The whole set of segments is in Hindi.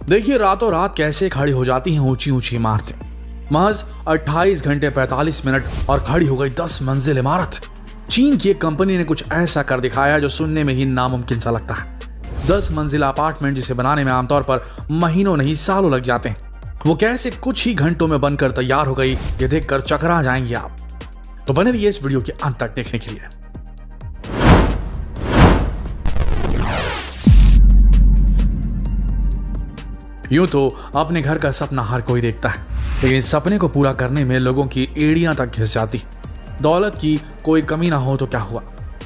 देखिए रातों रात कैसे खड़ी हो जाती हैं ऊंची ऊंची इमारतें। महज 28 घंटे 45 मिनट और खड़ी हो गई 10 मंजिल इमारत। चीन की एक कंपनी ने कुछ ऐसा कर दिखाया है जो सुनने में ही नामुमकिन सा लगता है। 10 मंजिला अपार्टमेंट जिसे बनाने में आमतौर पर महीनों नहीं सालों लग जाते हैं, वो कैसे कुछ ही घंटों में बनकर तैयार हो गई, ये देखकर चकरा जाएंगे आप। तो बने रहिए इस वीडियो के अंत तक देखने के लिए। यूं तो अपने घर का सपना हर कोई देखता है, लेकिन इस सपने को पूरा करने में लोगों की एड़ियां तक घिस जाती। दौलत की कोई कमी ना हो तो क्या हुआ,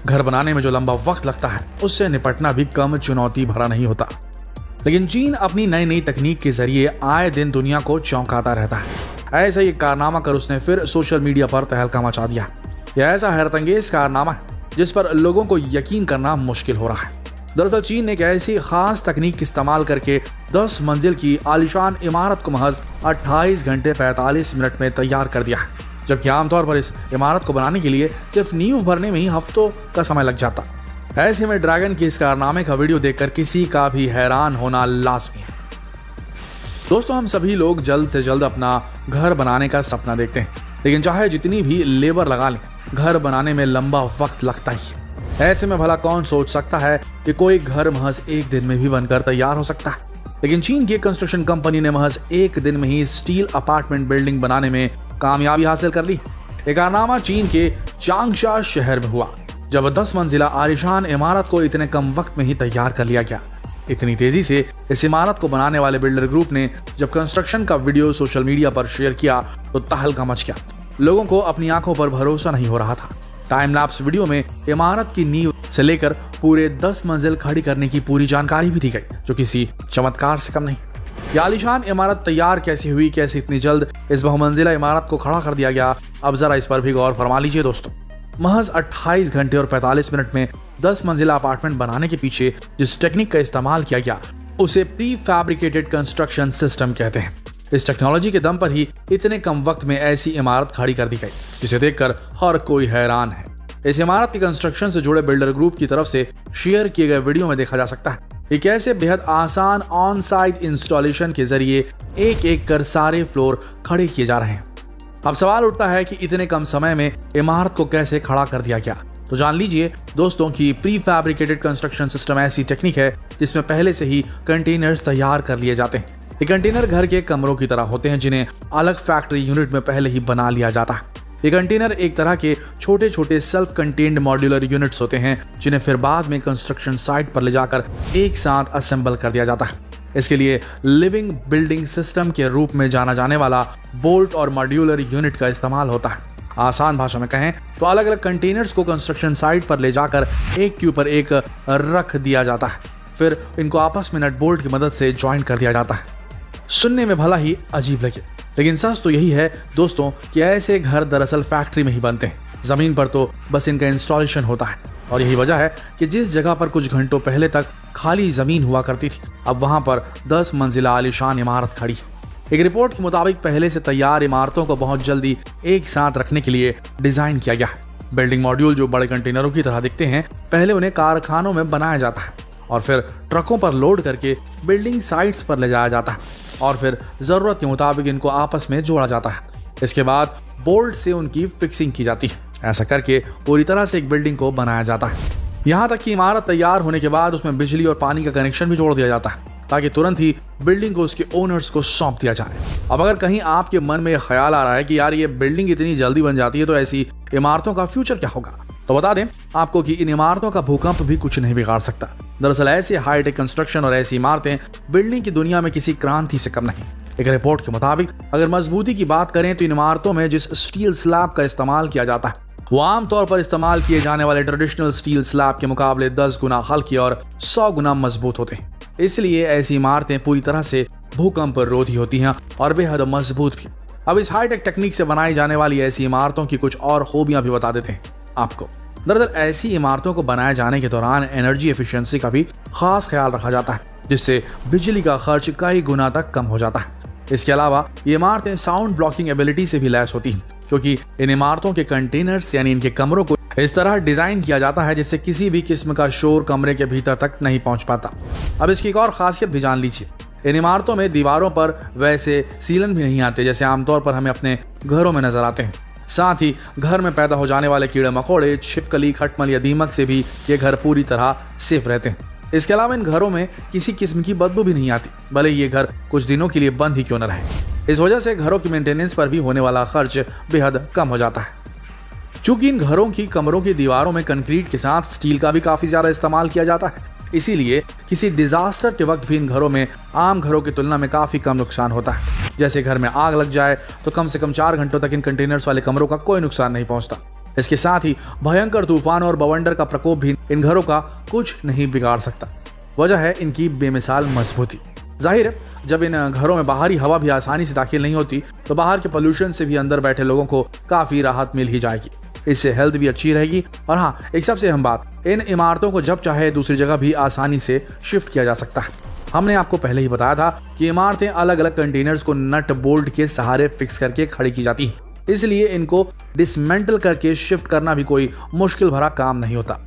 घर बनाने में जो लंबा वक्त लगता है उससे निपटना भी कम चुनौती भरा नहीं होता। लेकिन चीन अपनी नई नई तकनीक के जरिए आए दिन दुनिया को चौंकाता रहता है। ऐसा ही कारनामा कर उसने फिर सोशल मीडिया पर तहलका मचा दिया। यह ऐसा हैरतअंगेज कारनामा है जिस पर लोगों को यकीन करना मुश्किल हो रहा है। दरअसल चीन ने एक ऐसी खास तकनीक इस्तेमाल करके 10 मंजिल की आलीशान इमारत को महज 28 घंटे 45 मिनट में तैयार कर दिया है, जबकि आमतौर पर इस इमारत को बनाने के लिए सिर्फ नींव भरने में ही हफ्तों का समय लग जाता। ऐसे में ड्रैगन के इस कारनामे का वीडियो देखकर किसी का भी हैरान होना लाजमी है। दोस्तों, हम सभी लोग जल्द से जल्द अपना घर बनाने का सपना देखते हैं, लेकिन चाहे जितनी भी लेबर लगा लें, घर बनाने में लंबा वक्त लगता ही है। ऐसे में भला कौन सोच सकता है कि कोई घर महज एक दिन में भी बनकर तैयार हो सकता है। लेकिन चीन की कंस्ट्रक्शन कंपनी ने महज एक दिन में ही स्टील अपार्टमेंट बिल्डिंग बनाने में कामयाबी हासिल कर ली। एक कारनामा चीन के चांगशा शहर में हुआ, जब 10 मंजिला आलीशान इमारत को इतने कम वक्त में ही तैयार कर लिया गया। इतनी तेजी से इस इमारत को बनाने वाले बिल्डर ग्रुप ने जब कंस्ट्रक्शन का वीडियो सोशल मीडिया पर शेयर किया तो तहलका मच गया। लोगों को अपनी आंखों पर भरोसा नहीं हो रहा था। टाइम लैप्स वीडियो में इमारत की नींव से लेकर पूरे 10 मंजिल खड़ी करने की पूरी जानकारी भी दी गई, जो किसी चमत्कार से कम नहीं। ये आलीशान इमारत तैयार कैसे हुई, कैसे इतनी जल्द इस बहुमंजिला इमारत को खड़ा कर दिया गया, अब जरा इस पर भी गौर फरमा लीजिए दोस्तों। महज 28 घंटे और 45 मिनट में 10 मंजिला अपार्टमेंट बनाने के पीछे जिस टेक्निक का इस्तेमाल किया गया उसे प्री फैब्रिकेटेड कंस्ट्रक्शन सिस्टम कहते हैं। इस टेक्नोलॉजी के दम पर ही इतने कम वक्त में ऐसी इमारत खड़ी कर दी गई, जिसे देखकर हर कोई हैरान है। इस इमारत की कंस्ट्रक्शन से जुड़े बिल्डर ग्रुप की तरफ से शेयर किए गए वीडियो में देखा जा सकता है कि कैसे बेहद आसान ऑन साइट इंस्टॉलेशन के जरिए एक एक कर सारे फ्लोर खड़े किए जा रहे हैं। अब सवाल उठता है कि इतने कम समय में इमारत को कैसे खड़ा कर दिया गया। तो जान लीजिए दोस्तों कि प्री फैब्रिकेटेड कंस्ट्रक्शन सिस्टम ऐसी टेक्निक है जिसमें पहले से ही कंटेनर्स तैयार कर लिए जाते हैं। ये कंटेनर घर के कमरों की तरह होते हैं, जिन्हें अलग फैक्ट्री यूनिट में पहले ही बना लिया जाता है। ये कंटेनर एक तरह के छोटे छोटे सेल्फ कंटेन्ड मॉड्यूलर यूनिट्स होते हैं, जिन्हें फिर बाद में कंस्ट्रक्शन साइट पर ले जाकर एक साथ असेंबल कर दिया जाता है। इसके लिए लिविंग बिल्डिंग सिस्टम के रूप में जाना जाने वाला बोल्ट और मॉड्यूलर यूनिट का इस्तेमाल होता है। आसान भाषा में कहें तो अलग अलग कंटेनर्स को कंस्ट्रक्शन साइट पर ले जाकर एक के ऊपर एक रख दिया जाता है, फिर इनको आपस में नट बोल्ट की मदद से ज्वाइन कर दिया जाता है। सुनने में भला ही अजीब लगे, लेकिन सच तो यही है दोस्तों कि ऐसे घर दरअसल फैक्ट्री में ही बनते हैं। जमीन पर तो बस इनका इंस्टॉलेशन होता है, और यही वजह है कि जिस जगह पर कुछ घंटों पहले तक खाली जमीन हुआ करती थी, अब वहां पर 10 मंजिला आलीशान इमारत खड़ी। एक रिपोर्ट के मुताबिक पहले से तैयार इमारतों को बहुत जल्दी एक साथ रखने के लिए डिजाइन किया गया है। बिल्डिंग मॉड्यूल जो बड़े कंटेनरों की तरह दिखते हैं, पहले उन्हें कारखानों में बनाया जाता है और फिर ट्रकों पर लोड करके बिल्डिंग साइट्स पर ले जाया जाता है, और फिर जरूरत के मुताबिक इनको आपस में जोड़ा जाता है। इसके बाद बोल्ट से उनकी फिक्सिंग की जाती है। ऐसा करके पूरी तरह से एक बिल्डिंग को बनाया जाता है। यहाँ तक कि इमारत तैयार होने के बाद उसमें बिजली और पानी का कनेक्शन भी जोड़ दिया जाता है, ताकि तुरंत ही बिल्डिंग को उसके ओनर्स को सौंप दिया जाए। अब अगर कहीं आपके मन में ख्याल आ रहा है कि यार ये बिल्डिंग इतनी जल्दी बन जाती है तो ऐसी इमारतों का फ्यूचर क्या होगा, तो बता दें आपको कि इन इमारतों का भूकंप भी कुछ नहीं बिगाड़ सकता। दरअसल ऐसे हाईटेक कंस्ट्रक्शन और ऐसी इमारतें बिल्डिंग की दुनिया में किसी क्रांति से कम नहीं। एक रिपोर्ट के मुताबिक अगर मजबूती की बात करें तो इन इमारतों में जिस स्टील स्लैब का इस्तेमाल किया जाता है वो आमतौर पर इस्तेमाल किए जाने वाले ट्रेडिशनल स्टील स्लैब के मुकाबले 10 गुना हल्की और 100 गुना मजबूत होते हैं। इसलिए ऐसी इमारतें पूरी तरह से भूकंप रोधी होती हैं और बेहद मजबूत भी। अब इस हाईटेक टेक्निक से बनाई जाने वाली ऐसी इमारतों की कुछ और खूबियां भी बता देते हैं आपको। दरअसल ऐसी इमारतों को बनाए जाने के दौरान एनर्जी एफिशिएंसी का भी खास ख्याल रखा जाता है, जिससे बिजली का खर्च कई गुना तक कम हो जाता है। इसके अलावा ये इमारतें साउंड ब्लॉकिंग एबिलिटी से भी लैस होती हैं, क्योंकि इन इमारतों के कंटेनर्स यानी इनके कमरों को इस तरह डिजाइन किया जाता है जिससे किसी भी किस्म का शोर कमरे के भीतर तक नहीं पहुंच पाता। अब इसकी एक और खासियत भी जान लीजिए। इन इमारतों में दीवारों पर वैसे सीलन भी नहीं आते जैसे आमतौर पर हमें अपने घरों में नजर आते हैं। साथ ही घर में पैदा हो जाने वाले कीड़े मकोड़े, छिपकली, खटमल या दीमक से भी ये घर पूरी तरह सेफ रहते हैं। इसके अलावा इन घरों में किसी किस्म की बदबू भी नहीं आती, भले ये घर कुछ दिनों के लिए बंद ही क्यों न रहे। इस वजह से घरों की मेंटेनेंस पर भी होने वाला खर्च बेहद कम हो जाता है। चूंकि इन घरों की कमरों की दीवारों में कंक्रीट के साथ स्टील का भी काफी ज्यादा इस्तेमाल किया जाता है, इसीलिए किसी डिजास्टर के वक्त भी इन घरों में आम घरों की तुलना में काफी कम नुकसान होता है। जैसे घर में आग लग जाए तो कम से कम 4 घंटों तक इन कंटेनर्स वाले कमरों का कोई नुकसान नहीं पहुंचता। इसके साथ ही भयंकर तूफान और बवंडर का प्रकोप भी इन घरों का कुछ नहीं बिगाड़ सकता। वजह है इनकी बेमिसाल मजबूती। जाहिर है, जब इन घरों में बाहरी हवा भी आसानी से दाखिल नहीं होती तो बाहर के पोल्यूशन से भी अंदर बैठे लोगों को काफी राहत मिल ही जाएगी। इससे हेल्थ भी अच्छी रहेगी। और हाँ, एक सबसे अहम बात, इन इमारतों को जब चाहे दूसरी जगह भी आसानी से शिफ्ट किया जा सकता है। हमने आपको पहले ही बताया था कि इमारतें अलग अलग कंटेनर्स को नट बोल्ट के सहारे फिक्स करके खड़ी की जाती हैं, इसलिए इनको डिसमेंटल करके शिफ्ट करना भी कोई मुश्किल भरा काम नहीं होता।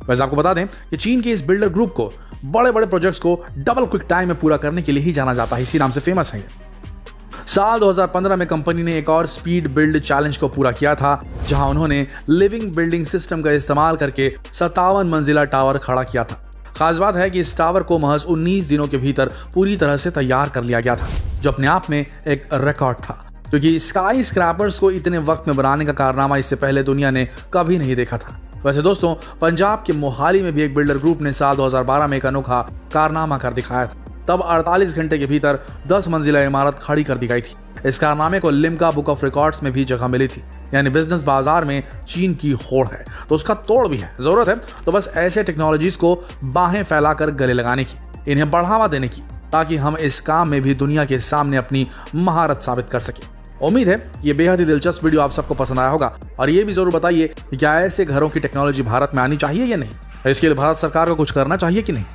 वैसे आपको बता दें कि चीन के इस बिल्डर ग्रुप को बड़े बड़े प्रोजेक्ट्स को डबल क्विक टाइम में पूरा करने के लिए ही जाना जाता है, इसी नाम से फेमस है। साल 2015 में कंपनी ने एक और स्पीड बिल्ड चैलेंज को पूरा किया था, जहां उन्होंने लिविंग बिल्डिंग सिस्टम का इस्तेमाल करके 57 मंजिला टावर खड़ा किया था। खास बात है कि इस टावर को महज 19 दिनों के भीतर पूरी तरह से तैयार कर लिया गया था, जो अपने आप में एक रिकॉर्ड था, क्योंकि स्काई स्क्रैपर्स को इतने वक्त में बनाने का कारनामा इससे पहले दुनिया ने कभी नहीं देखा था। वैसे दोस्तों, पंजाब के मोहाली में भी एक बिल्डर ग्रुप ने साल 2012 में एक अनोखा कारनामा कर दिखाया था। तब 48 घंटे के भीतर 10 मंजिला इमारत खड़ी कर दी गई थी। इस कारनामे को लिम्का बुक ऑफ रिकॉर्ड्स में भी जगह मिली थी। यानी बिजनेस बाजार में चीन की होड़ है तो उसका तोड़ भी है। जरूरत है तो बस ऐसे टेक्नोलॉजीज को बाहें फैलाकर गले लगाने की, इन्हें बढ़ावा देने की, ताकि हम इस काम में भी दुनिया के सामने अपनी महारत साबित कर सके। उम्मीद है ये बेहद ही दिलचस्प वीडियो आप सबको पसंद आया होगा। और ये भी जरूर बताइए कि क्या ऐसे घरों की टेक्नोलॉजी भारत में आनी चाहिए या नहीं, इसके लिए भारत सरकार को कुछ करना चाहिए कि नहीं,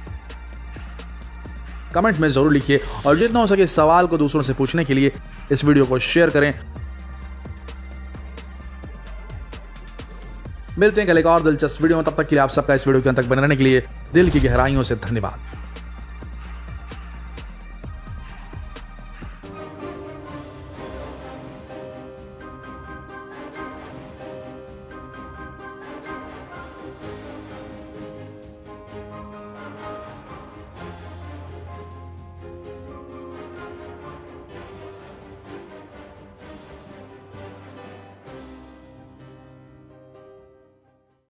कमेंट में जरूर लिखिए। और जितना हो सके इस सवाल को दूसरों से पूछने के लिए इस वीडियो को शेयर करें। मिलते हैं कल एक और दिलचस्प वीडियो में, तब तक के लिए आप सबका इस वीडियो के अंत तक बने रहने के लिए दिल की गहराइयों से धन्यवाद।